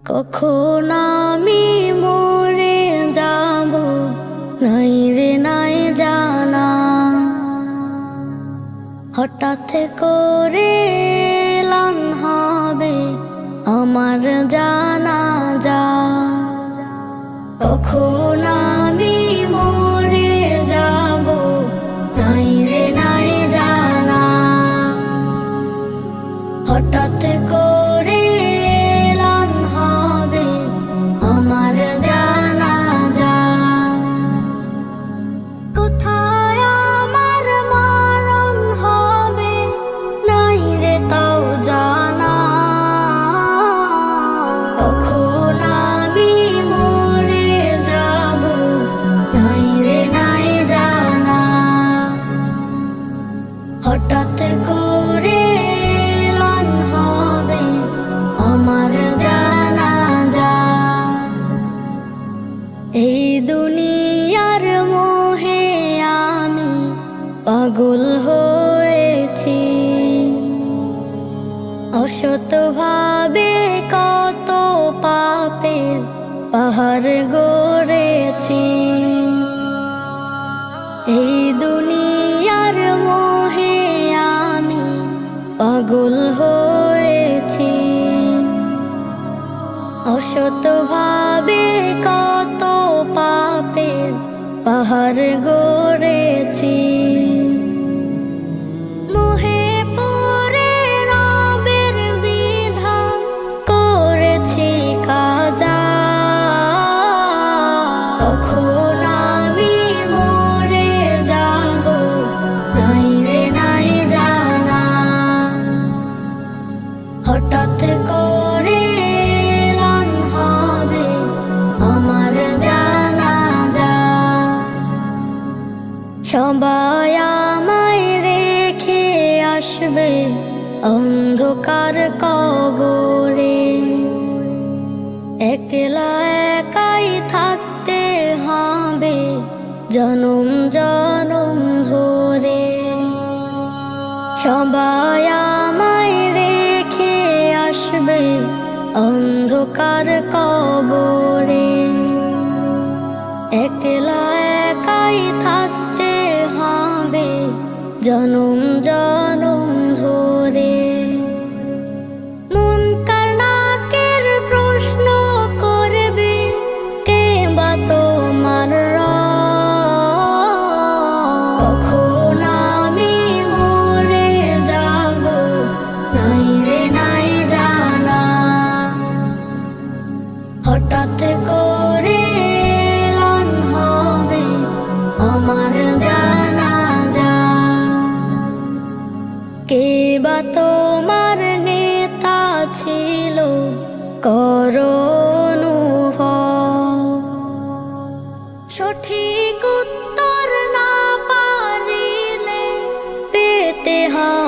কখন আমি মরে যাব নাই রে নাই জানা, হঠাৎ করে এলান হবে আমার জানাজা। কখন আমি মরে যাব নাই রে নাই জানা, হঠাৎ করে এলান হবে আমার জানাজা। কোথায় আমার মরণ হবে নাই রে তাও জানা, কখন আমি মরে যাব নাই রে নাই জানা, হঠাৎ করে এলান হবে আমার জানাজা। এই দুনিয়ার মোহে আমি পাগল হয়েছি, অসৎভাবে কত পাপের পাহাড় গড়েছি। এই দুনিয়ার মোহে আমি পাগল হয়েছি, অসৎভাবে কত পাপের পাহাড় গড়েছি। মোহে পড়ে রবের বিধান করেছি কাজা, কখন আমি মরে যাব নাই রে নাই জানা, হঠাৎ করে এলান হবে আমার জানাজা। সবাই আমায় রেখে আসবে অন্ধকার কবরে, একলা একাই থাকতে হবে জনম জনম ধরে। সবাই আমায় রেখে আসবে অন্ধকার কবরে, একলা একাই থাকতে হবে জনম জনম ধরে। মুনকার নাকির প্রশ্ন করবে কে বা তোমার রব, কখন আমি মরে যাব নাই রে নাই জানা, হঠাৎ করে এলান হবে আমার জানাজা। কে বা তোমার নেতা ছিল করো অনুভব, সঠিক উত্তর না পারিলে পেতে হয়